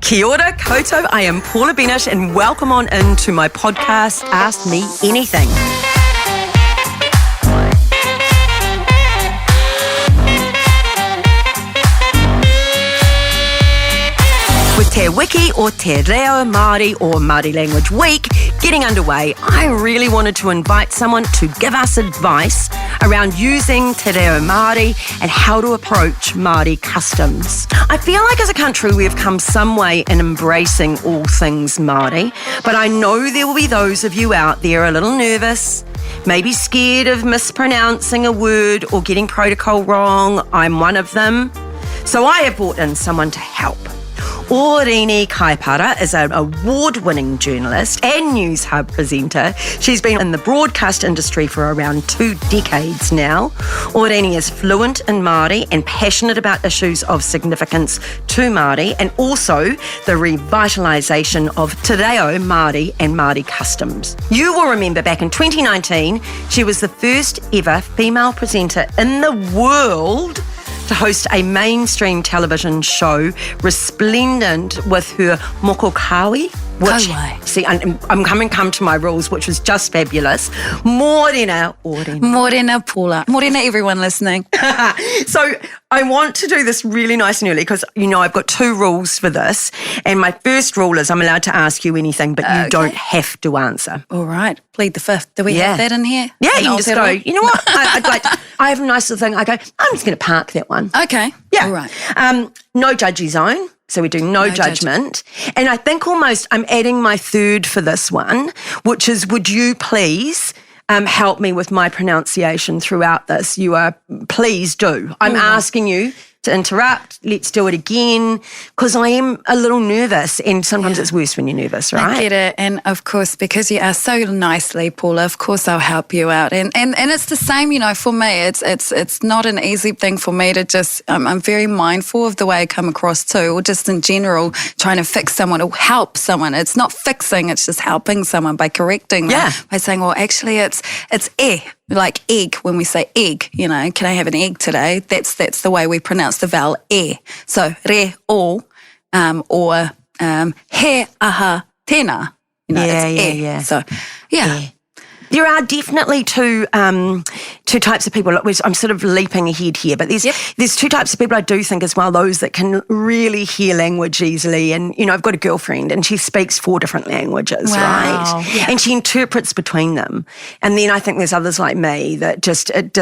Kia ora koutou, I am Paula Bennett and welcome on into my podcast, Ask Me Anything. With Te Wiki or Te Reo Māori or Māori Language Week getting underway, I really wanted to invite someone to give us advice around using Te Reo Māori and how to approach Māori customs. I feel like as a country we have come some way in embracing all things Māori, but I know there will be those of you out there a little nervous, maybe scared of mispronouncing a word or getting protocol wrong. I'm one of them. So I have brought in someone to help. Oriini Kaipara is an award-winning journalist and Newshub presenter. She's been in the broadcast industry for around 2 decades now. Oriini is fluent in Māori and passionate about issues of significance to Māori and also the revitalisation of Te Reo Māori and Māori customs. You will remember back in 2019, she was the first ever female presenter in the world to host a mainstream television show resplendent with her mokokawi, which, see, I'm come to my rules, which was just fabulous. Morena. Morena, Paula. Morena, everyone listening. So I want to do this really nice and early because, you know, I've got 2 rules for this. And my first rule is I'm allowed to ask you anything, but you don't have to answer. All right. Plead the fifth. Do we have that in here? Yeah, you can just go, you know what? I have a nice little thing. I go, I'm just going to park that one. Okay. Yeah. All right. No judgy zone. So we do no judgment. And I think almost I'm adding my third for this one, which is, would you please help me with my pronunciation throughout this? Please do. I'm asking you to interrupt. Let's do it again because I am a little nervous and sometimes it's worse when you're nervous, right? I get it. And of course, because you asked so nicely, Paula, of course I'll help you out. And it's the same, you know, for me. It's not an easy thing for me to just, I'm very mindful of the way I come across too, or just in general, trying to fix someone or help someone. It's not fixing, it's just helping someone by correcting them, by saying, well, actually it's like egg, when we say egg, you know, can I have an egg today? That's the way we pronounce the vowel e. So re o or he aha tēnā. You know, it's e. So there are definitely two types of people. I'm sort of leaping ahead here, but there's 2 types of people I do think as well, those that can really hear language easily. And, you know, I've got a girlfriend and she speaks 4 different languages, right? Yeah. And she interprets between them. And then I think there's others like me that it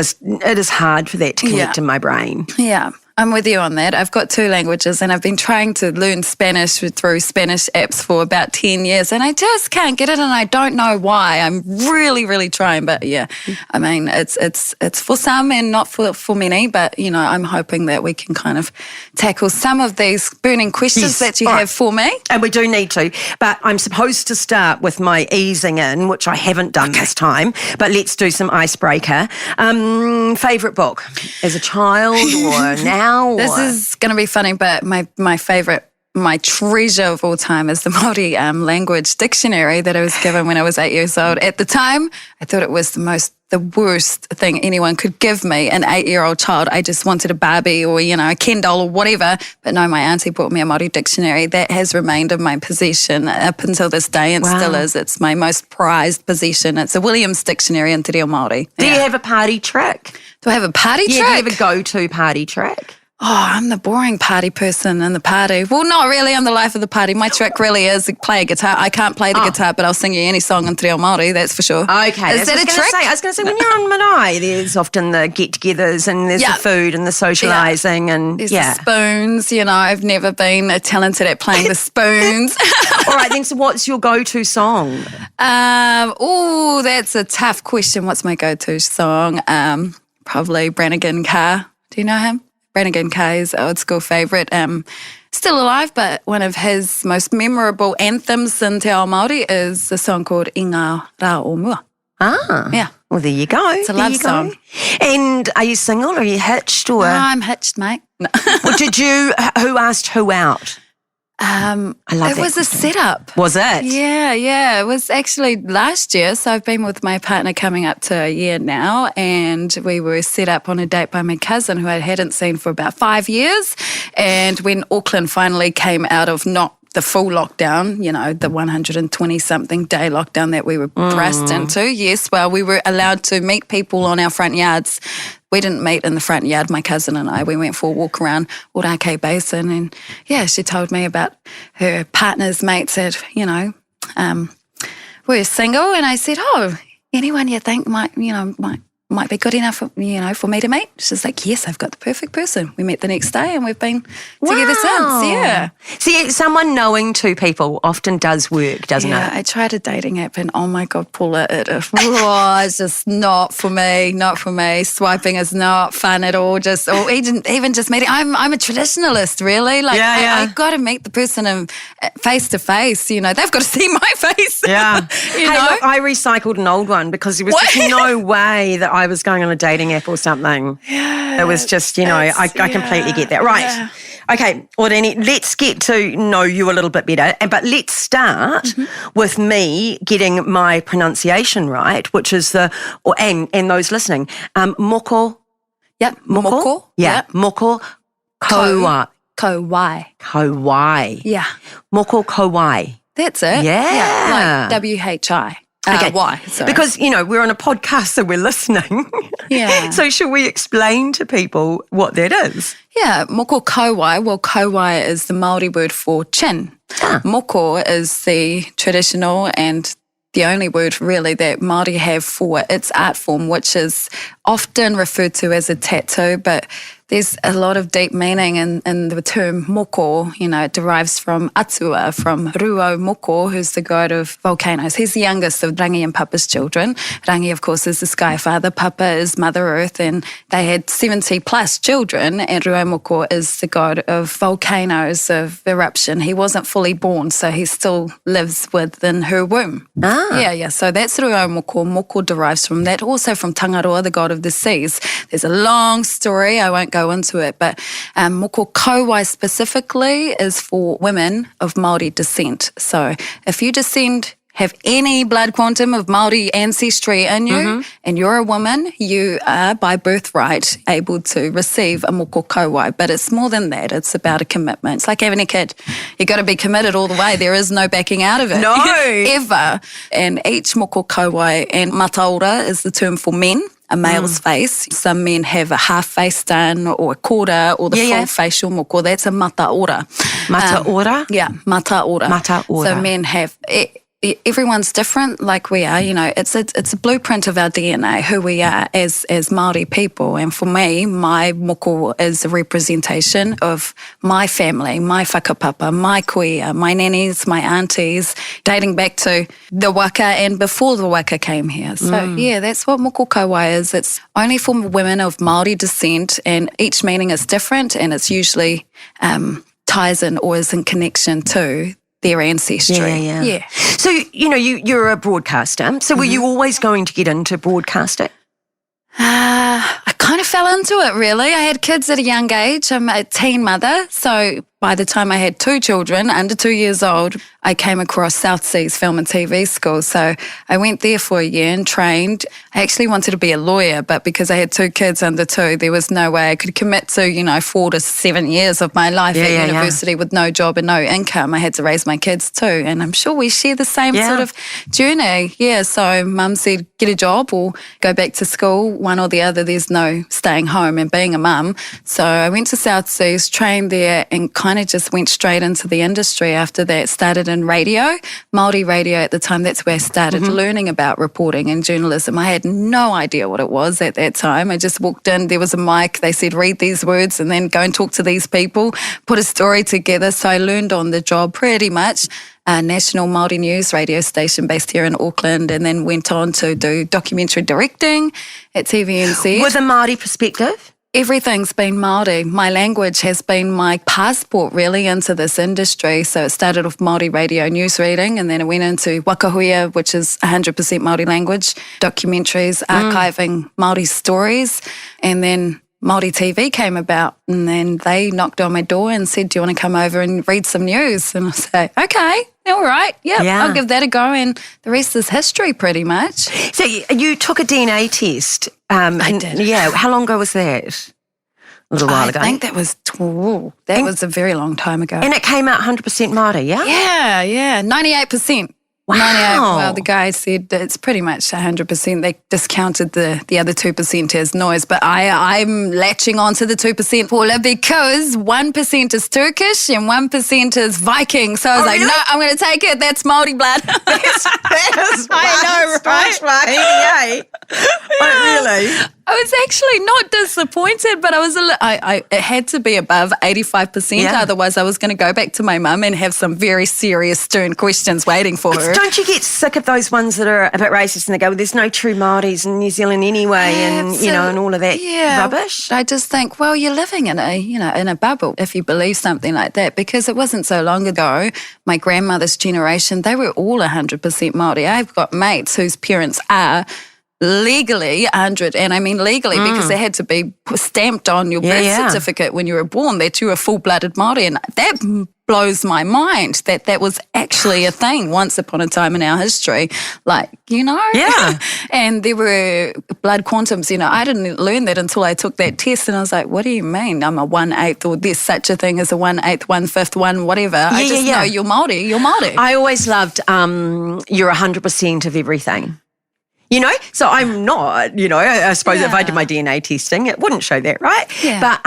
is hard for that to connect in my brain. Yeah. I'm with you on that. I've got 2 languages and I've been trying to learn Spanish through Spanish apps for about 10 years and I just can't get it and I don't know why. I'm really, really trying. But yeah, I mean, it's for some and not for many, but you know, I'm hoping that we can kind of tackle some of these burning questions that you have for me. And we do need to, but I'm supposed to start with my easing in, which I haven't done this time, but let's do some icebreaker. Favourite book as a child or now? This is going to be funny, but my favourite, my treasure of all time is the Maori language dictionary that I was given when I was 8 years old. At the time, I thought it was the worst thing anyone could give me, an 8-year-old child. I just wanted a Barbie or, you know, a Ken doll or whatever. But no, my auntie bought me a Maori dictionary. That has remained in my possession up until this day and still is. It's my most prized possession. It's a Williams dictionary in Te Reo Māori. Do you have a party trick? Do I have a party trick? Do you have a go-to party trick? Oh, I'm the boring party person in the party. Well, not really. I'm the life of the party. My trick really is to play a guitar. I can't play the guitar, but I'll sing you any song in Te Reo Māori, that's for sure. Okay. Is that a trick? I was going to say, when you're on marae, there's often the get-togethers and there's the food and the socialising and there's the spoons. You know, I've never been talented at playing the spoons. All right, then, so what's your go-to song? Oh, that's a tough question. What's my go-to song? Probably Brannigan Carr. Do you know him? Brannigan Carr is old school favourite. Still alive, but one of his most memorable anthems in Te Ao Māori is a song called I Ngā Rā o Mua. Ah. Yeah. Well, there you go. It's a love song. And are you single or are you hitched? Or? No, I'm hitched, mate. No. Well, who asked who out? It was a setup. Was it? Yeah. It was actually last year. So I've been with my partner coming up to a year now, and we were set up on a date by my cousin who I hadn't seen for about 5 years. And when Auckland finally came out of not the full lockdown, the 120-something day lockdown that we were thrust into. Yes, well, we were allowed to meet people on our front yards. We didn't meet in the front yard, my cousin and I. We went for a walk around Oriini Basin, and she told me about her partner's mates that, were single, and I said, anyone you think might be good enough for me to meet? She's like, yes, I've got the perfect person. We met the next day and we've been together since. Yeah. See, someone knowing two people often does work, doesn't it? I tried a dating app and oh my God, Paula, it's just not for me. Swiping is not fun at all. Even just meeting. I'm a traditionalist, really. I got to meet the person face to face. They've got to see my face. Yeah. Look, I recycled an old one because there was just no way that I was going on a dating app or something. Yeah, it was just, I completely get that. Right. Yeah. Okay, Oriini, let's get to know you a little bit better. But let's start with me getting my pronunciation right, which is and those listening, moko. Yep, moko. Yeah, moko kauai. Kauai. Yeah. Moko kauai. That's it. Yeah. Like WHI. Okay. Why? Sorry. Because, we're on a podcast, so we're listening. Yeah. So should we explain to people what that is? Yeah, moko kauai. Well, kauai is the Maori word for chin. Moko is the traditional and the only word really that Maori have for its art form, which is often referred to as a tattoo, but there's a lot of deep meaning in the term moko. It derives from Atua, from Reo Moko, who's the god of volcanoes. He's the youngest of Rangi and Papa's children. Rangi, of course, is the sky father. Papa is Mother Earth, and they had 70 plus children, and Reo Moko is the god of volcanoes, of eruption. He wasn't fully born, so he still lives within her womb. Yeah, so that's Reo Moko. Moko derives from that. Also from Tangaroa, the god of the seas. There's a long story. I won't go into it, but moko kauai specifically is for women of Maori descent. So if you have any blood quantum of Maori ancestry in you and you're a woman, you are by birthright able to receive a moko kauai. But it's more than that. It's about a commitment. It's like having a kid. You've got to be committed all the way. There is no backing out of it. No. Ever. And each moko kauai, and mataora is the term for men, a male's face. Some men have a half face done or a quarter or the full facial moko. That's a mataora. Mataora? Yeah, mataora. Mataora. So men have... Everyone's different, like we are. It's a blueprint of our DNA, who we are as Maori people. And for me, my moko is a representation of my family, my whakapapa, my kuia, my nannies, my aunties, dating back to the waka and before the waka came here. So that's what moko kauai is. It's only for women of Maori descent, and each meaning is different, and it's usually ties in or is in connection to their ancestry. Yeah. So, you're a broadcaster. So were you always going to get into broadcasting? I kind of fell into it, really. I had kids at a young age. I'm a teen mother. So by the time I had 2 children, under 2 years old, I came across South Seas Film and TV School. So I went there for a year and trained. I actually wanted to be a lawyer, but because I had 2 kids under 2, there was no way I could commit to, 4 to 7 years of my life at university with no job and no income. I had to raise my kids too. And I'm sure we share the same sort of journey. Yeah, so Mum said, get a job or go back to school, one or the other. There's no staying home and being a mum. So I went to South Seas, trained there, and kind of just went straight into the industry after that. Started in radio, Māori radio at the time. That's where I started learning about reporting and journalism. I had no idea what it was at that time. I just walked in, there was a mic, they said read these words and then go and talk to these people, put a story together. So I learned on the job pretty much. A national Māori news radio station based here in Auckland, and then went on to do documentary directing at TVNZ. With a Māori perspective? Everything's been Māori. My language has been my passport really into this industry. So it started off Māori radio news reading, and then it went into wakahuia, which is 100% Māori language, documentaries, archiving Māori stories, and then Māori TV came about, and then they knocked on my door and said, do you want to come over and read some news? And I say, okay, all right, I'll give that a go. And the rest is history pretty much. So you took a DNA test. I did. Yeah, how long ago was that? a little while ago. I think that was a very long time ago. And it came out 100% Māori, yeah? Yeah, 98%. Wow. 98, well, the guy said that it's pretty much 100%. They discounted the other 2% as noise, but I'm latching on to the 2%, Paula, because 1% is Turkish and 1% is Viking. So I was really? no, I'm going to take it. That's Māori blood. That is I know, right? Really? I was actually not disappointed, but I was it had to be above 85%. Yeah. Otherwise, I was going to go back to my mum and have some very serious, stern questions waiting for her. Don't you get sick of those ones that are a bit racist and they go, well, there's no true Māoris in New Zealand anyway, and and all of that rubbish? I just think, well, you're living in a bubble if you believe something like that, because it wasn't so long ago. My grandmother's generation, they were all 100% Māori. I've got mates whose parents are legally 100, and I mean legally because they had to be stamped on your birth certificate when you were born that you were full-blooded Māori, and that blows my mind that was actually a thing once upon a time in our history, Yeah. And there were blood quantums, I didn't learn that until I took that test, and I was like, what do you mean I'm a 1/8 or there's such a thing as a 1/8, 1/5, one whatever? I just know you're Māori. I always loved you're 100% of everything. So I'm not, I suppose if I did my DNA testing, it wouldn't show that, right? Yeah. But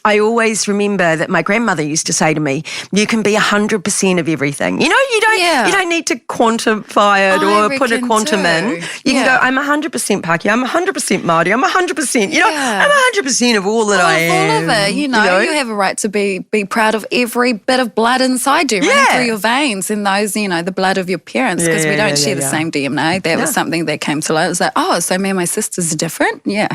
I always remember that my grandmother used to say to me, you can be 100% of everything. You don't need to quantify it or put a quantum in. You can go, I'm 100% Pākehā, I'm 100% Māori, I'm 100%, I'm 100% of all that I am. All of it, you have a right to be proud of every bit of blood inside you, running through your veins, and those, the blood of your parents, because we don't share the same DNA. That was something that came to light. It was like, so me and my sisters are different? Yeah,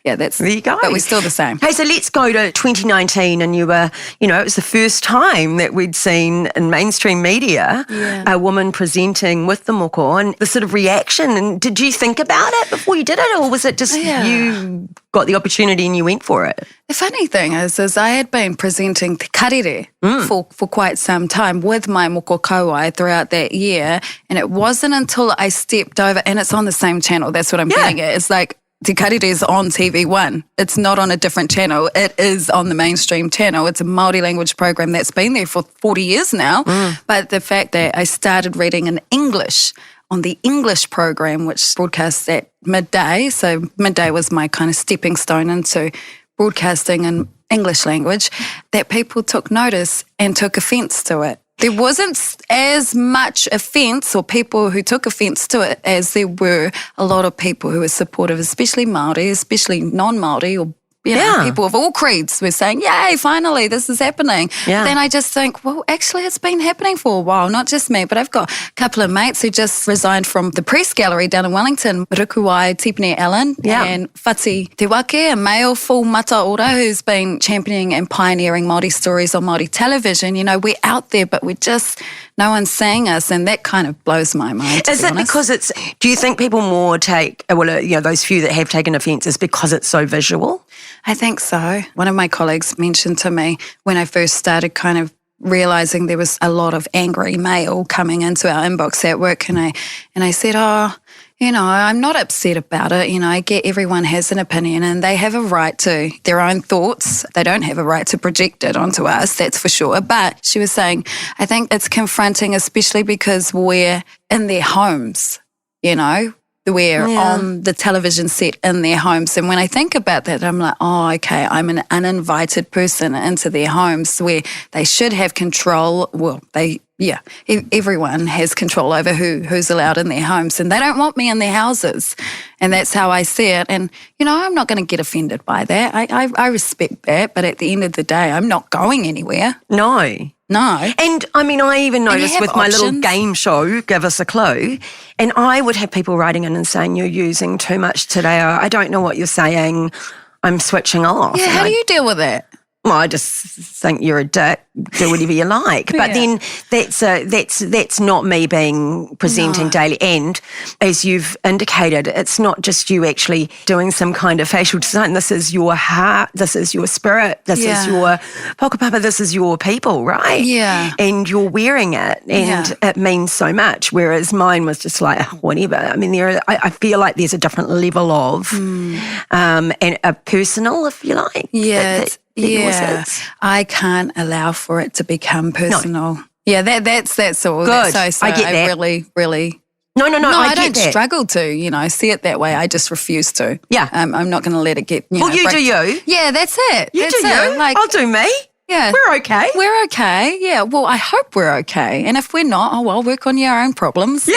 that's, there you go. But we're still the same. Hey, so let's go to 2019, and you were, it was the first time that we'd seen in mainstream media a woman presenting with the moko, and the sort of reaction. And did you think about it before you did it, or was it just you got the opportunity and you went for it? The funny thing is I had been presenting te karere for quite some time with my moko kauai throughout that year, and it wasn't until I stepped over, and it's on the same channel, that's what I'm getting at. It's like te karere is on TV1. It's not on a different channel. It is on the mainstream channel. It's a Māori language program that's been there for 40 years now. But the fact that I started reading in English on the English program, which broadcasts at midday. So midday was my kind of stepping stone into broadcasting in English language, that people took notice and took offence to it. There wasn't as much offence or people who took offence to it as there were a lot of people who were supportive, especially Māori, especially non-Māori, or people of all creeds were saying, yay, finally, this is happening. Yeah. Then I just think, well, actually, it's been happening for a while, not just me, but I've got a couple of mates who just resigned from the press gallery down in Wellington, Rukuwai Tipene Allen and Whati Te Wiki, a male full mataora who's been championing and pioneering Māori stories on Māori television. We're out there, but no one's seeing us, and that kind of blows my mind. Is it because do you think people more take, those few that have taken offence is because it's so visual? I think so. One of my colleagues mentioned to me when I first started kind of realising there was a lot of angry mail coming into our inbox at work, and I said, I'm not upset about it. I get everyone has an opinion and they have a right to their own thoughts. They don't have a right to project it onto us, that's for sure. But she was saying, I think it's confronting, especially because we're in their homes, We're on the television set in their homes. And when I think about that, I'm like, okay, I'm an uninvited person into their homes where they should have control. Well, everyone has control over who's allowed in their homes, and they don't want me in their houses. And that's how I see it. And, I'm not going to get offended by that. I respect that. But at the end of the day, I'm not going anywhere. No. And I even noticed with my little game show, Give Us a Clue, and I would have people writing in and saying, you're using too much today. I don't know what you're saying. I'm switching off. Yeah, how do you deal with that? Well, I just think you're a dick. Do whatever you like. But then that's not me being presenting daily. And as you've indicated, it's not just you actually doing some kind of facial design. This is your heart. This is your spirit. This is your pokapapa. This is your people, right? Yeah. And you're wearing it, and it means so much. Whereas mine was just like whatever. I feel like there's a different level of and a personal, if you like. Yeah. Yeah, I can't allow for it to become personal. No. Yeah, that's all. Good. So I get that. Really. No, I get don't that. struggle to, see it that way. I just refuse to. Yeah. I'm not going to let it get, Well, you do you. Yeah, that's it. You that's do it. you. Like, I'll do me. Yeah. We're okay. We're okay. Yeah. Well, I hope we're okay. And if we're not, work on your own problems. Yeah.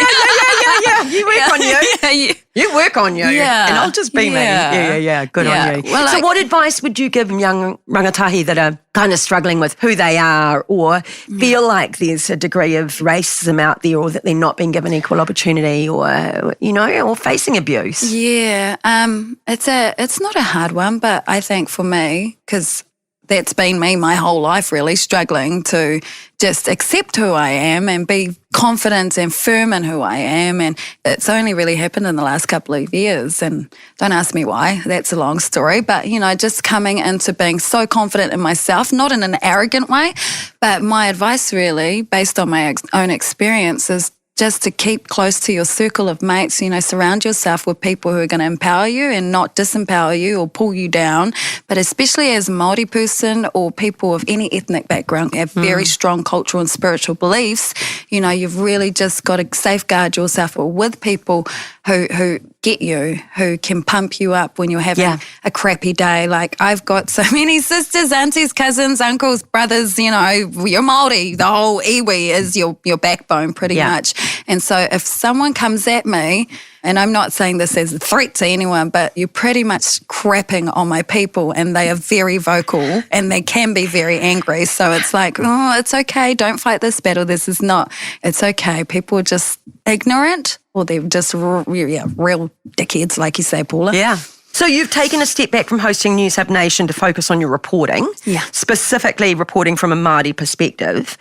You work on you. You work on you. Yeah. And I'll just be me. Yeah. Good on you. Well, so what advice would you give young rangatahi that are kind of struggling with who they are or feel like there's a degree of racism out there or that they're not being given equal opportunity or, or facing abuse? Yeah. It's not a hard one, but I think for me, because that's been me my whole life, really, struggling to just accept who I am and be confident and firm in who I am. And it's only really happened in the last couple of years. And don't ask me why. That's a long story. But, just coming into being so confident in myself, not in an arrogant way, but my advice really, based on my own experience, is just to keep close to your circle of mates, surround yourself with people who are going to empower you and not disempower you or pull you down. But especially as a Māori person or people of any ethnic background have very strong cultural and spiritual beliefs, you've really just got to safeguard yourself with people who get you, who can pump you up when you're having a crappy day. Like, I've got so many sisters, aunties, cousins, uncles, brothers, you're Māori. The whole iwi is your backbone pretty much. And so if someone comes at me, and I'm not saying this as a threat to anyone, but you're pretty much crapping on my people and they are very vocal and they can be very angry. So it's like, oh, it's okay. Don't fight this battle. This is not, it's okay. People are just ignorant or they're just real dickheads, like you say, Paula. Yeah. So you've taken a step back from hosting Newshub Nation to focus on your reporting, specifically reporting from a Māori perspective.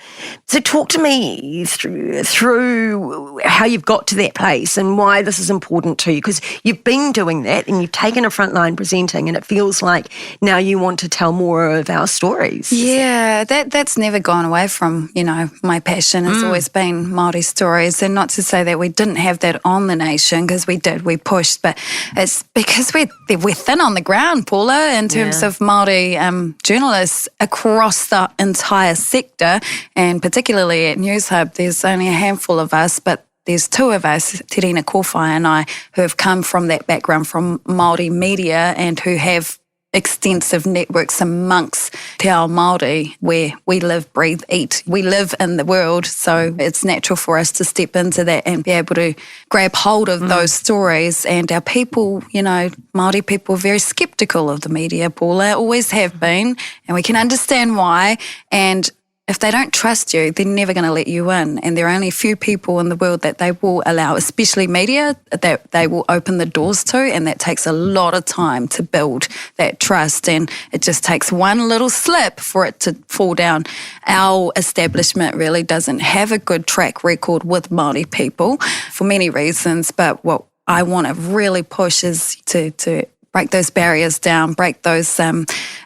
So talk to me through how you've got to that place and why this is important to you, because you've been doing that and you've taken a frontline presenting and it feels like now you want to tell more of our stories. Yeah, that's never gone away from, my passion has always been Māori stories, and not to say that we didn't have that on the nation, because we did, we pushed, but it's because we're thin on the ground, Paula, in terms of Māori journalists across the entire sector, and particularly at Newshub, there's only a handful of us, but there's two of us, Te Reo Māori and I, who have come from that background from Māori media and who have extensive networks amongst Te Ao Māori, where we live, breathe, eat. We live in the world, so it's natural for us to step into that and be able to grab hold of those stories. And our people, Māori people, are very sceptical of the media, Paula, always have been, and we can understand why. And if they don't trust you, they're never going to let you in. And there are only a few people in the world that they will allow, especially media, that they will open the doors to. And that takes a lot of time to build that trust. And it just takes one little slip for it to fall down. Our establishment really doesn't have a good track record with Māori people for many reasons. But what I want to really push is to break those barriers down, break those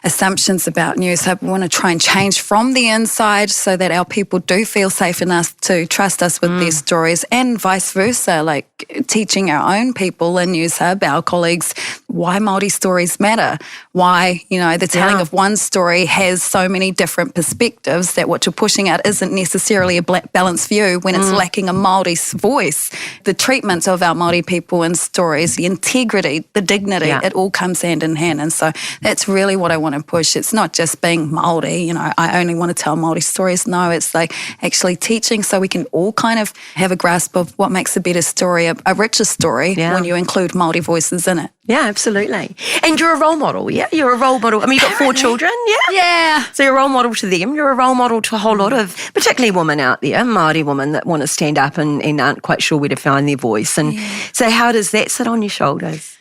assumptions about Newshub. We want to try and change from the inside so that our people do feel safe enough to trust us with their stories, and vice versa, like teaching our own people in Newshub, our colleagues, why Māori stories matter, why, the telling of one story has so many different perspectives, that what you're pushing out isn't necessarily a balanced view when it's lacking a Māori's voice. The treatment of our Māori people in stories, the integrity, the dignity, it all comes hand in hand. And so that's really what I want to push. It's not just being Māori, I only want to tell Māori stories. No, it's like actually teaching so we can all kind of have a grasp of what makes a better story, a richer story when you include Māori voices in it. Yeah, absolutely. And you're a role model, yeah? You're a role model. I mean, you've got 4 children, yeah? Yeah. So you're a role model to them. You're a role model to a whole lot of, particularly women out there, Māori women that want to stand up and aren't quite sure where to find their voice. And so how does that sit on your shoulders?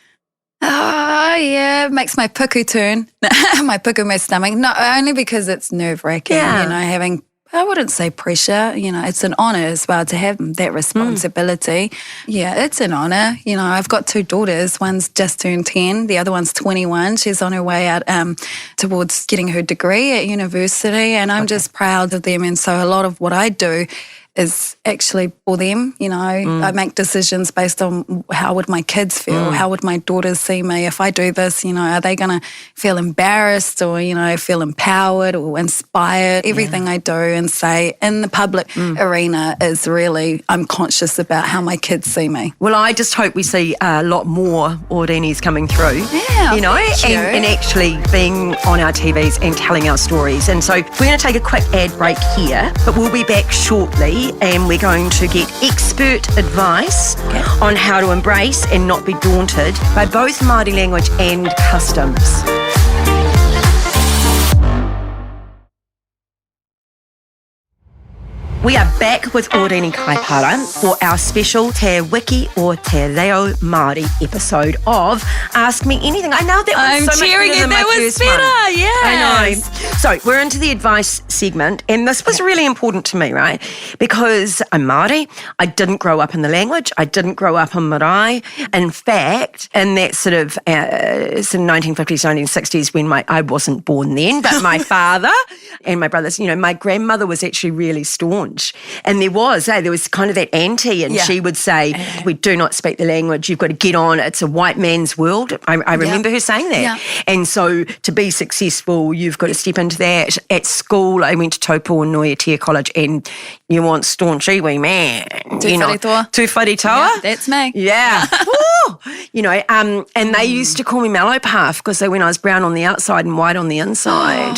Oh, yeah, it makes my puku turn, my puku in my stomach, not only because it's nerve-wracking, having, I wouldn't say pressure, it's an honour as well to have that responsibility. Yeah, it's an honour. I've got 2 daughters. One's just turned 10, the other one's 21. She's on her way out towards getting her degree at university, and I'm just proud of them. And so a lot of what I do is actually for them. I make decisions based on how would my kids feel, how would my daughters see me if I do this. Are they going to feel embarrassed or feel empowered or inspired? Everything I do and say in the public arena is really, I'm conscious about how my kids see me. Well, I just hope we see a lot more Oriinis coming through. Yeah, and actually being on our TVs and telling our stories. And so we're going to take a quick ad break here, but we'll be back shortly and we're going to get expert advice on how to embrace and not be daunted by both Māori language and customs. We are back with Oriini Kaipara for our special Te Wiki or Te Reo Māori episode of Ask Me Anything. I know that was so much better than my first one. Yes. I know. So we're into the advice segment, and this was really important to me, right? Because I'm Māori. I didn't grow up in the language. I didn't grow up in marae. In fact, in that sort of 1950s, 1960s, when I wasn't born then, but my father and my brothers, my grandmother was actually really staunch. And there was kind of that auntie, and she would say, we do not speak the language, you've got to get on, it's a white man's world. I remember her saying that. Yeah. And so to be successful, you've got to step into that. At school, I went to Taupo and Noiatia College, and you want staunch iwi man. Tu whare toa. Yeah, that's me. Yeah. And they used to call me Mallow Puff because when I was brown on the outside and white on the inside.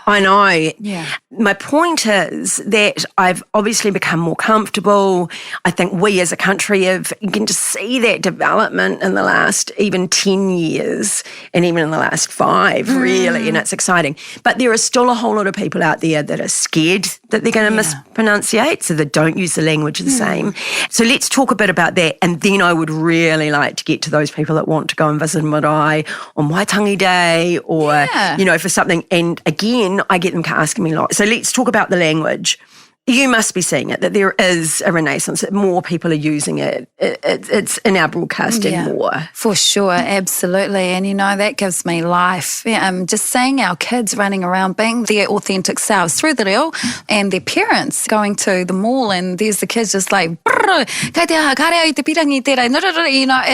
I know. Yeah. My point is that I've obviously become more comfortable. I think we as a country have begun to see that development in the last even 10 years and even in the last 5, really, and it's exciting. But there are still a whole lot of people out there that are scared that they're going to mispronunciate, so they don't use the language the same. So let's talk a bit about that, and then I would really like to get to those people that want to go and visit marae on Waitangi Day or, for something. And again, I get them asking me a lot. So let's talk about the language. You must be seeing it, that there is a renaissance, that more people are using it. It's in our broadcasting more. For sure, absolutely. And, that gives me life. Just seeing our kids running around being their authentic selves through the reo, and their parents going to the mall and there's the kids just like,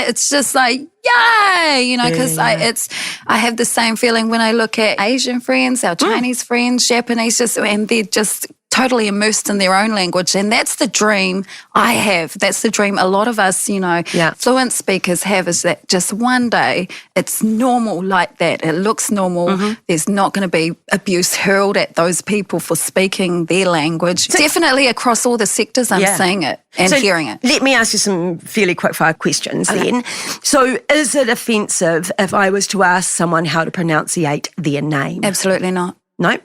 it's just like, yay, because I have the same feeling when I look at Asian friends, our Chinese friends, Japanese, and they're just totally immersed in their own language. And that's the dream I have. That's the dream a lot of us, fluent speakers have, is that just one day it's normal like that. It looks normal. There's not going to be abuse hurled at those people for speaking their language. So definitely across all the sectors I'm seeing it and hearing it. Let me ask you some fairly quick-fire questions then. So is it offensive if I was to ask someone how to pronunciate their name? Absolutely not. No,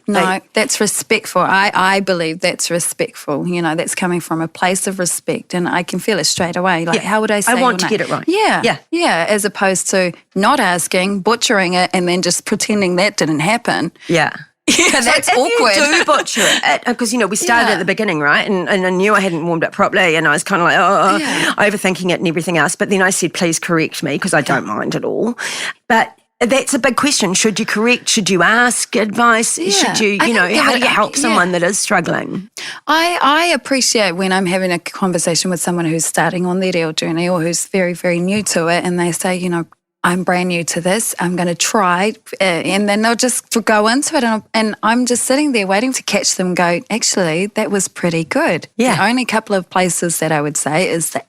that's respectful. I believe that's respectful. That's coming from a place of respect, and I can feel it straight away. Like, how would I say? I want to get it right. Yeah. As opposed to not asking, butchering it, and then just pretending that didn't happen. Yeah. Yeah, that's awkward. You do butcher it, because, we started at the beginning, right? And I knew I hadn't warmed up properly, and I was kind of like, overthinking it and everything else. But then I said, please correct me, because I don't mind at all. But that's a big question. Should you correct? Should you ask advice? Should you, how do you help someone that is struggling? I appreciate when I'm having a conversation with someone who's starting on their reo journey or who's very, very new to it, and they say, I'm brand new to this, I'm going to try, and then they'll just go into it, and I'm just sitting there waiting to catch them go, actually, that was pretty good. Yeah. The only couple of places that I would say is the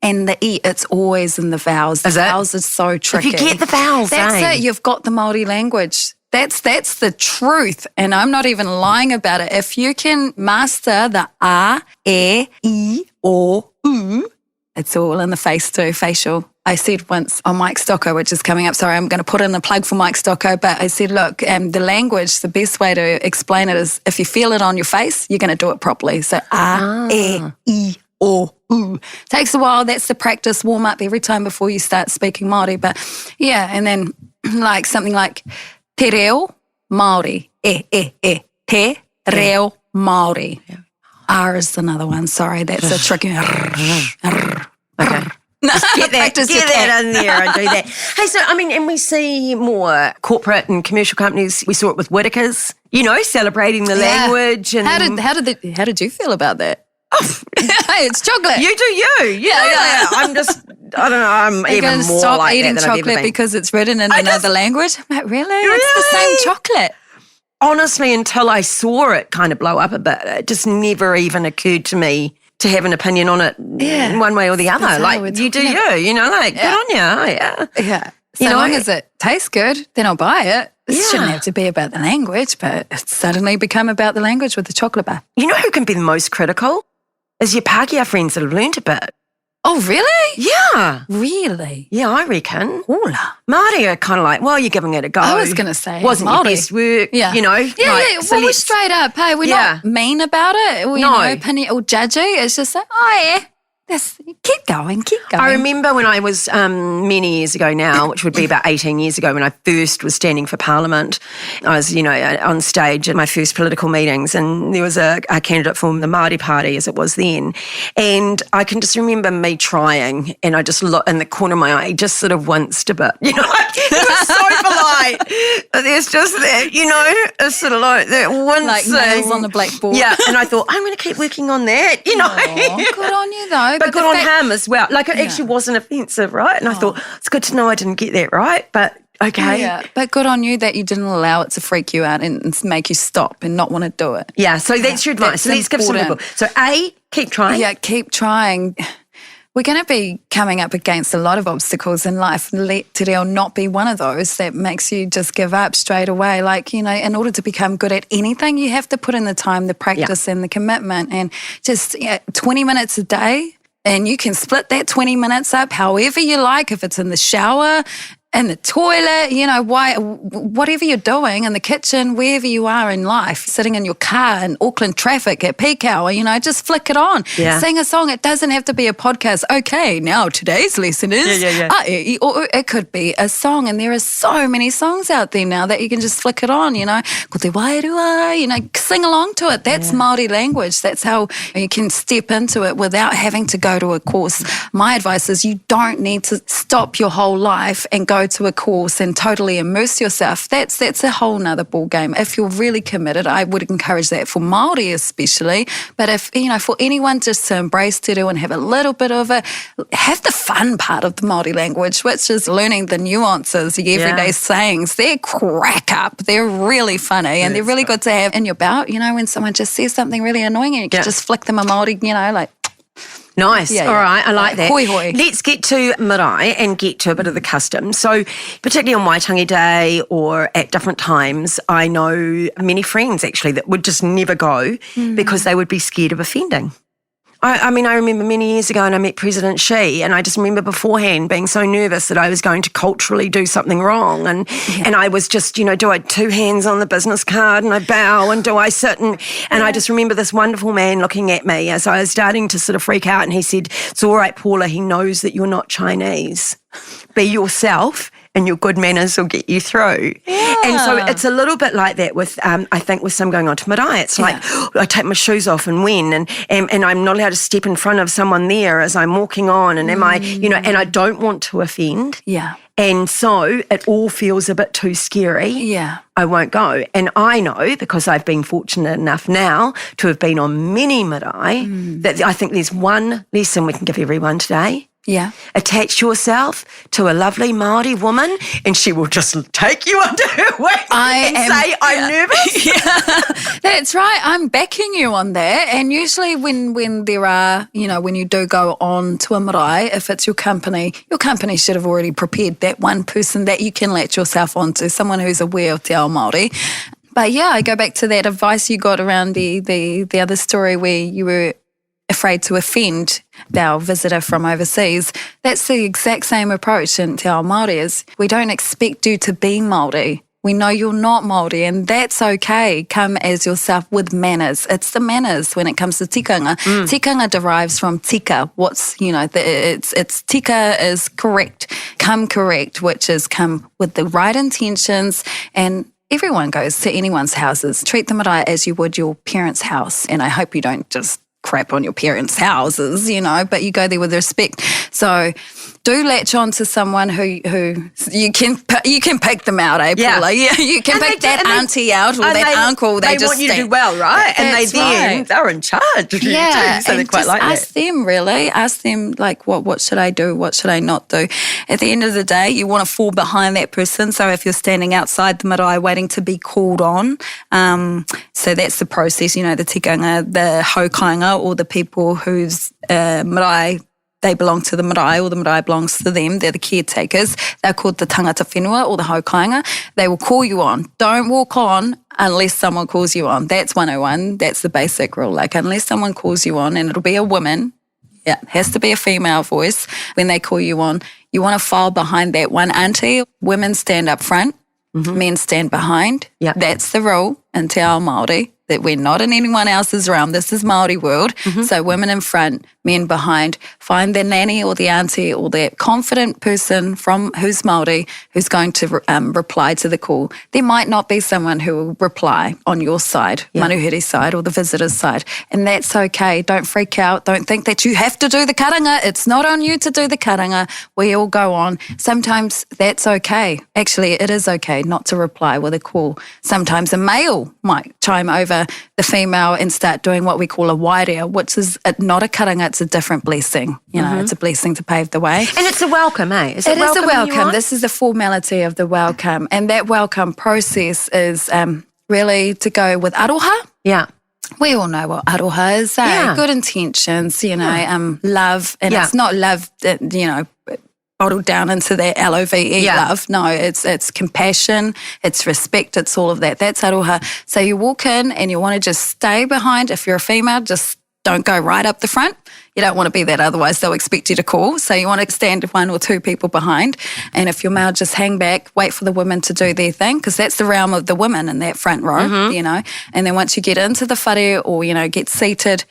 and the E. It's always in the vowels. The vowels are so tricky. If you get the vowels, that's it. You've got the Māori language. That's the truth, and I'm not even lying about it. If you can master the A, E, I, O, U, it's all in the face too, facial. I said once on Mike Stocko, which is coming up, sorry, I'm going to put in a plug for Mike Stocko, but I said, look, the language, the best way to explain it is if you feel it on your face, you're going to do it properly. So A, E, I, O, U. Takes a while. That's the practice, warm up every time before you start speaking Māori. But and then like something like Te Reo Māori, Te Reo Māori. R is another one. Sorry, that's a tricky. Okay. Get that in there and do that. Hey, so, and we see more corporate and commercial companies. We saw it with Whitakers, celebrating the language. And How did you feel about that? Hey, it's chocolate. You do you. Yeah. I'm just, I don't know, I'm You're even gonna more stop like eating that than I've ever chocolate been. because it's written in another language? Like, really? It's the same chocolate. Honestly, until I saw it kind of blow up a bit, it just never even occurred to me to have an opinion on it in one way or the other. That's how Like, we're you do talking you, like, good on you. Yeah. Yeah. So long as it tastes good, then I'll buy it. It Yeah. shouldn't have to be about the language, but it's suddenly become about the language with the chocolate bar. You know who can be the most critical? Is your Pākehā friends that have learned a bit. Oh, really? Yeah. Really? Yeah, I reckon. Paula. Māori are kind of like, well, you're giving it a go. I was going to say. Wasn't your Maori. best work, Yeah. you know. Yeah. So Well, we're let's- straight up. Hey, we're Yeah. not mean about it. We, No. opinion or judgy. It's just like, oh, yeah. Keep going. I remember when I was many years ago now, which would be about 18 years ago, when I first was standing for Parliament. I was, on stage at my first political meetings, and there was a candidate from the Māori Party, as it was then. And I can just remember me trying, and I just looked in the corner of my eye, just sort of winced a bit. Like, it was so polite. But there's just that, it's sort of like that wincing. Like nails on the blackboard. Yeah, and I thought, I'm going to keep working on that, Oh, good on you, though. But good the on fact- him as well. Like, it actually wasn't offensive, right? And I thought, it's good to know I didn't get that right, but okay. Yeah, but good on you that you didn't allow it to freak you out and make you stop and not want to do it. Yeah, so that's your advice. That's So let's give some important. people. So A, keep trying. Yeah, keep trying. We're going to be coming up against a lot of obstacles in life. Let Te Reo not be one of those that makes you just give up straight away. Like, in order to become good at anything, you have to put in the time, the practice and the commitment, and just 20 minutes a day. And you can split that 20 minutes up however you like, if it's in the shower, in the toilet, whatever you're doing, in the kitchen, wherever you are in life, sitting in your car in Auckland traffic at peak hour, just flick it on. Yeah. Sing a song. It doesn't have to be a podcast. Okay, now today's lesson is, or it could be a song. And there are so many songs out there now that you can just flick it on, Ko te wairua, sing along to it. That's Māori language. That's how you can step into it without having to go to a course. My advice is you don't need to stop your whole life and go to a course and totally immerse yourself. That's a whole nother ball game. If you're really committed, I would encourage that for Māori especially. But if, for anyone just to embrace te reo and have a little bit of it, have the fun part of the Māori language, which is learning the nuances, the everyday sayings. They're crack up. They're really funny and they're really good to have in your belt, when someone just says something really annoying and you can just flick them a Māori, like... Nice. Yeah, All right. I like that. Hoi hoi. Let's get to marae and get to a bit of the custom. So particularly on Waitangi Day or at different times, I know many friends actually that would just never go because they would be scared of offending. I remember many years ago and I met President Xi, and I just remember beforehand being so nervous that I was going to culturally do something wrong. And I was just, do I 2 hands on the business card and I bow and do I sit? And I just remember this wonderful man looking at me as I was starting to sort of freak out, and he said, it's all right, Paula, he knows that you're not Chinese. Be yourself and your good manners will get you through. Yeah. And so it's a little bit like that with, I think, with some going on to marae. It's like, I take my shoes off and when, and I'm not allowed to step in front of someone there as I'm walking on, and am I, and I don't want to offend. Yeah. And so it all feels a bit too scary. Yeah. I won't go. And I know, because I've been fortunate enough now to have been on many marae, that I think there's one lesson we can give everyone today. Yeah. Attach yourself to a lovely Māori woman and she will just take you under her wing and say, I'm nervous. Yeah. That's right. I'm backing you on that. And usually when there are, when you do go on to a marae, if it's your company should have already prepared that one person that you can latch yourself onto, someone who's aware of te ao Māori. But yeah, I go back to that advice you got around the other story where you were afraid to offend our visitor from overseas. That's the exact same approach in te ao Māori is we don't expect you to be Māori. We know you're not Māori, and that's okay. Come as yourself with manners. It's the manners when it comes to tikanga. Tikanga derives from tika. It's tika is correct. Come correct, which is come with the right intentions. And everyone goes to anyone's houses. Treat the marae as you would your parents' house. And I hope you don't just crap on your parents' houses, but you go there with respect. So do latch on to someone who you can pick them out, eh, Paula? Yeah, you can pick that auntie out or that uncle. They just want you to do well, right? And they're in charge. Yeah, so they're quite like ask them, really. Ask them, like, what should I do? What should I not do? At the end of the day, you want to fall behind that person. So if you're standing outside the marae waiting to be called on, so that's the process, the tikanga, the haukainga, or the people whose marae, they belong to the marae or the marae belongs to them. They're the caretakers. They're called the tangata whenua or the haukainga. They will call you on. Don't walk on unless someone calls you on. That's 101. That's the basic rule. Like, unless someone calls you on, and it'll be a woman, it has to be a female voice. When they call you on, you want to file behind that one auntie. Women stand up front. Men stand behind. Yep. That's the rule in Te Ao Māori, that we're not in anyone else's realm. This is Māori world. So women in front, men behind. Find the nanny or the auntie or that confident person who's Māori who's going to reply to the call. There might not be someone who will reply on your side, manuhiri side or the visitor's side, and that's okay. Don't freak out. Don't think that you have to do the karanga. It's not on you to do the karanga. We all go on. Sometimes that's okay. Actually, it is okay not to reply with a call. Sometimes a male might chime over the female and start doing what we call a wairea, which is not a karanga, it's a different blessing. It's a blessing to pave the way. And it's a welcome, eh? It is a welcome. This is the formality of the welcome. And that welcome process is really to go with aroha. Yeah. We all know what aroha is, eh? Yeah. Good intentions, love. And it's not love, bottled down into that LOVE love. No, it's compassion, it's respect, it's all of that. That's aroha. So you walk in and you want to just stay behind. If you're a female, just don't go right up the front. You don't want to be that, otherwise they'll expect you to call. So you want to stand one or two people behind. And if you're male, just hang back, wait for the women to do their thing, because that's the realm of the women in that front row, And then once you get into the whare or, get seated,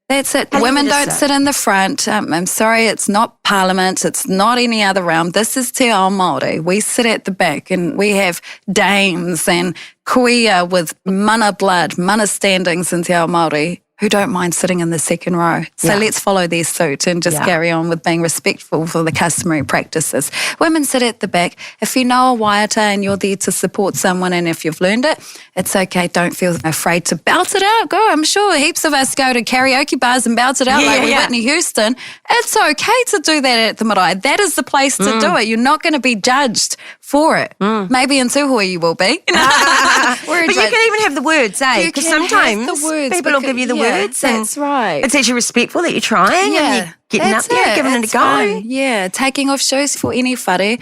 that's it. Women don't sit in the front. I'm sorry, it's not Parliament. It's not any other realm. This is Te Ao Māori. We sit at the back and we have dames and kuia with mana blood, mana standings in Te Ao Māori who don't mind sitting in the second row. So let's follow their suit and just carry on with being respectful for the customary practices. Women sit at the back. If you know a waiata and you're there to support someone, and if you've learned it, it's okay. Don't feel afraid to belt it out. Go. I'm sure heaps of us go to karaoke bars and belt it out like Whitney Houston. It's okay to do that at the marae. That is the place to do it. You're not going to be judged for it. Maybe in Tūhoe you will be. But you can even have the words, eh? Because sometimes people will give you the words. That's right. It's actually respectful that you're trying and you're getting up there, giving it a go. Fine. Yeah, taking off shoes for any whare.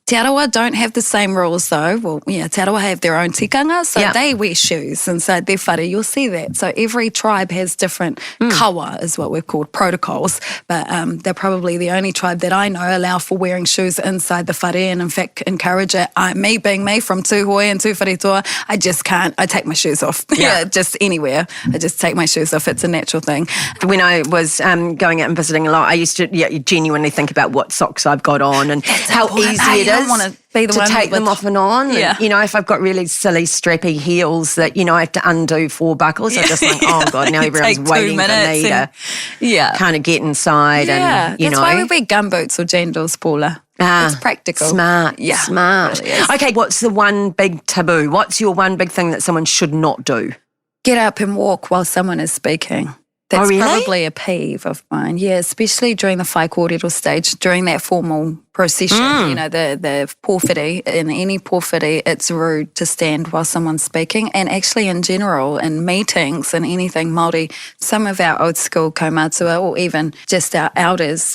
Te Arawa don't have the same rules though. Well, Te Arawa have their own tikanga, so they wear shoes inside their whare. You'll see that. So every tribe has different kawa, is what we've called, protocols. But they're probably the only tribe that I know allow for wearing shoes inside the whare, and in fact encourage it. Me being me from Tūhoe and Tūwharetoa, I just can't. I take my shoes off. Just anywhere. I just take my shoes off. It's a natural thing. When I was going out and visiting a lot, I used to genuinely think about what socks I've got on and how easy it is. I want to be the one to take them off and on. And, if I've got really silly strappy heels that, I have to undo 4 buckles, I just think, oh God, now everyone's waiting for me to kind of get inside. And, that's why we wear gumboots or jandals, Paula. It's practical. Smart. Yeah. Smart. It really okay, what's the one big taboo? What's your one big thing that someone should not do? Get up and walk while someone is speaking. That's probably a peeve of mine. Yeah, especially during the whai kōrero stage, during that formal procession, the pōwhiri. In any pōwhiri, it's rude to stand while someone's speaking. And actually in general, in meetings and anything Māori, some of our old school kaumatua or even just our elders,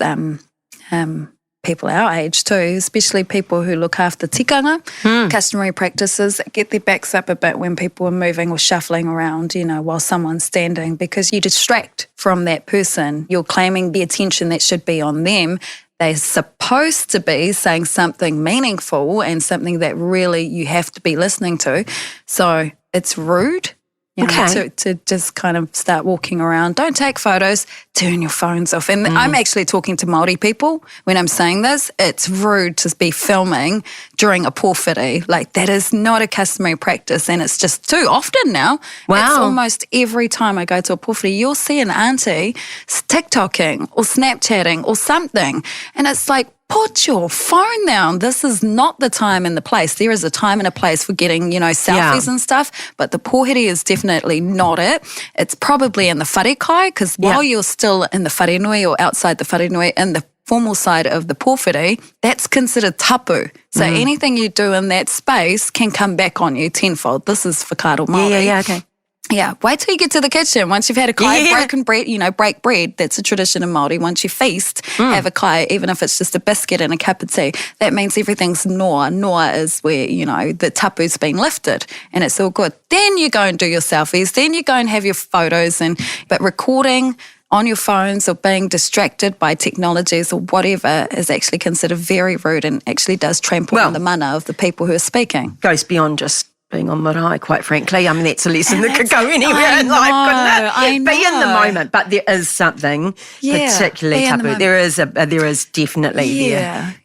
people our age too, especially people who look after tikanga, customary practices, get their backs up a bit when people are moving or shuffling around, while someone's standing, because you distract from that person. You're claiming the attention that should be on them. They're supposed to be saying something meaningful and something that really you have to be listening to. So it's rude. To just kind of start walking around. Don't take photos. turn your phones off. And I'm actually talking to Maori people when I'm saying this. It's rude to be filming during a pōwhiri. Like, that is not a customary practice, and it's just too often now. Wow. It's almost every time I go to a pōwhiri, you'll see an auntie TikToking or Snapchatting or something. And it's like, put your phone down. This is not the time and the place. There is a time and a place for getting, selfies and stuff, but the pōwhiri is definitely not it. It's probably in the wharekai, because while you're still in the wharenui or outside the wharenui, in the formal side of the pōwhiri, that's considered tapu. So anything you do in that space can come back on you tenfold. This is whakaaro Māori. Yeah, okay. Yeah, wait till you get to the kitchen. Once you've had a kai, broken bread, break bread. That's a tradition in Māori. Once you feast, have a kai, even if it's just a biscuit and a cup of tea. That means everything's noa. Noa is where, the tapu's been lifted and it's all good. Then you go and do your selfies. Then you go and have your photos. But recording on your phones or being distracted by technologies or whatever is actually considered very rude and actually does trample on the mana of the people who are speaking. Goes beyond just being on marae, quite frankly. I mean, that's a lesson that could go anywhere in life, couldn't it? Be in the moment, but there is something particularly taboo. There is definitely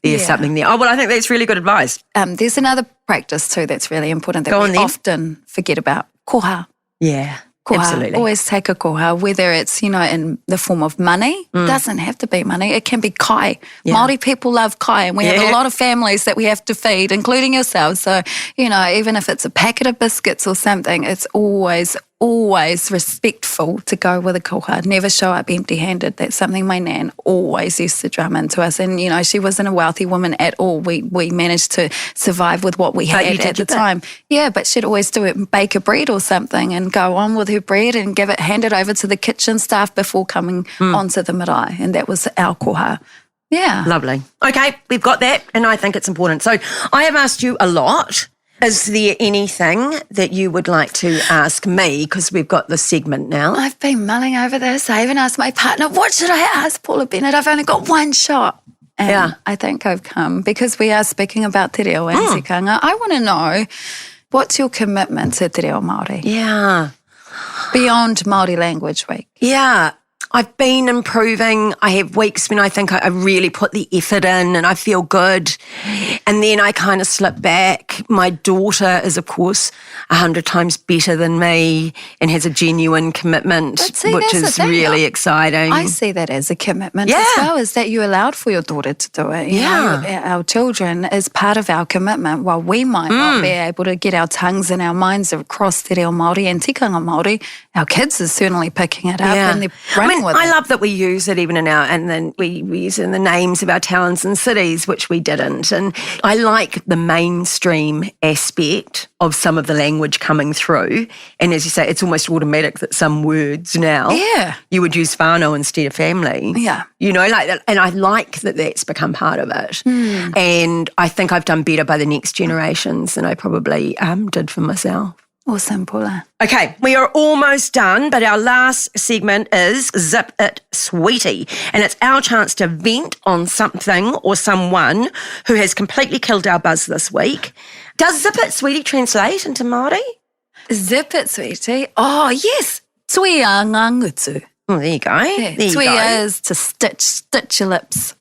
there's something there. Oh, well, I think that's really good advice. There's another practice too that's really important that we often forget about. Koha. Yeah. Koha. Absolutely. Always take a koha, whether it's, in the form of money. It doesn't have to be money. It can be kai. Yeah. Māori people love kai, and we have a lot of families that we have to feed, including yourselves. So, even if it's a packet of biscuits or something, it's always respectful to go with a koha. Never show up empty-handed. That's something my nan always used to drum into us. And, she wasn't a wealthy woman at all. We managed to survive with what we had at the time. Yeah, but she'd always do it, bake a bread or something and go on with her bread and hand it over to the kitchen staff before coming onto the marae. And that was our koha. Yeah. Lovely. Okay, we've got that, and I think it's important. So I have asked you a lot. Is there anything that you would like to ask me? Because we've got this segment now. I've been mulling over this. I even asked my partner, what should I ask Paula Bennett? I've only got one shot. And I think I've come, because we are speaking about Te Reo and tikanga. I want to know, what's your commitment to Te Reo Māori? Yeah. Beyond Māori Language Week. Yeah. I've been improving. I have weeks when I think I really put the effort in and I feel good. And then I kind of slip back. My daughter is, of course, 100 times better than me and has a genuine commitment, which is really exciting. I see that as a commitment as well, is that you allowed for your daughter to do it. You know, our children is part of our commitment. While we might not be able to get our tongues and our minds across Te Reo Māori and tikanga Māori, our kids are certainly picking it up and they're running with it. I love that we use it even in and then we use it in the names of our towns and cities, which we didn't. And I like the mainstream aspect of some of the language coming through. And as you say, it's almost automatic that some words now you would use whānau instead of family. Yeah. Like that. And I like that that's become part of it. And I think I've done better by the next generations than I probably did for myself. Awesome, Paula. Okay, we are almost done, but our last segment is Zip It Sweetie. And it's our chance to vent on something or someone who has completely killed our buzz this week. Does Zip It Sweetie translate into Māori? Zip It Sweetie? Oh, yes. Tuia ngā ngutu. Oh, there you go. Yeah. Tuia is to stitch your lips.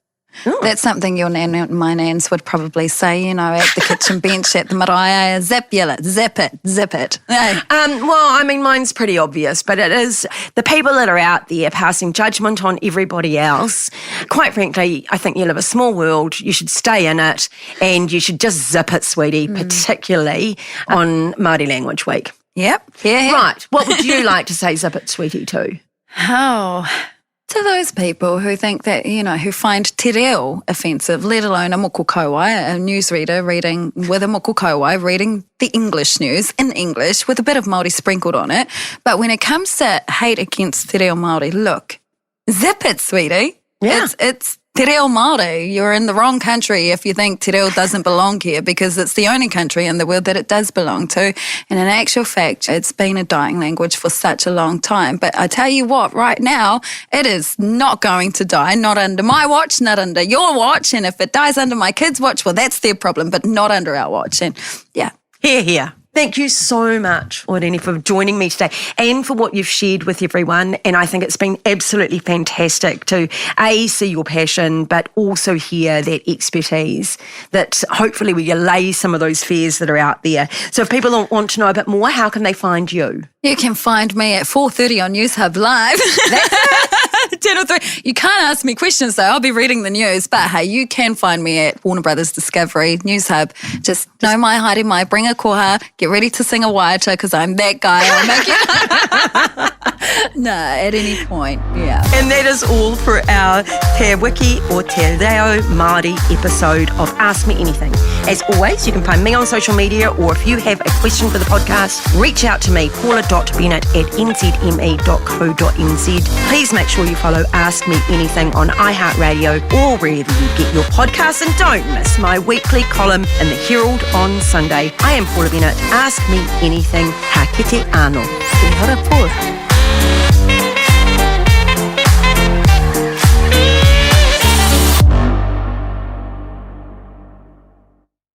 Ooh. That's something your nan and my nans would probably say, at the kitchen bench at the marae. Zip it. Hey. Well, I mean, mine's pretty obvious, but it is the people that are out there passing judgment on everybody else. Quite frankly, I think you live a small world. You should stay in it and you should just zip it, sweetie, particularly on Māori Language Week. Yep. Yeah. Right. What would you like to say zip it, sweetie, to? Oh, to those people who think that, who find te reo offensive, let alone a moko kauai, a newsreader reading with a moko kauai, reading the English news in English with a bit of Māori sprinkled on it. But when it comes to hate against te reo Māori, look, zip it, sweetie. Yeah. It's te reo Māori. You're in the wrong country if you think te reo doesn't belong here, because it's the only country in the world that it does belong to. And in actual fact, it's been a dying language for such a long time. But I tell you what, right now, it is not going to die, not under my watch, not under your watch. And if it dies under my kids' watch, well, that's their problem, but not under our watch. And yeah. Here. Thank you so much, Oriini, for joining me today and for what you've shared with everyone. And I think it's been absolutely fantastic to, see your passion, but also hear that expertise that hopefully we allay some of those fears that are out there. So if people want to know a bit more, how can they find you? You can find me at 4:30 on Newshub Live. That's it. 10 or 3. You can't ask me questions though. I'll be reading the news. But hey, you can find me at Warner Brothers Discovery, Newshub. Just know my haere mai, bring a koha, get ready to sing a waiata because I'm that guy. I'll make it. No, at any point, yeah. And that is all for our Te Wiki or Te Reo Māori episode of Ask Me Anything. As always, you can find me on social media, or if you have a question for the podcast, reach out to me, paula.bennett@nzherald.co.nz. Please make sure you follow Ask Me Anything on iHeartRadio or wherever you get your podcasts, and don't miss my weekly column in the Herald on Sunday. I am Paula Bennett. Ask Me Anything. Ha kite anō. Te hara pō.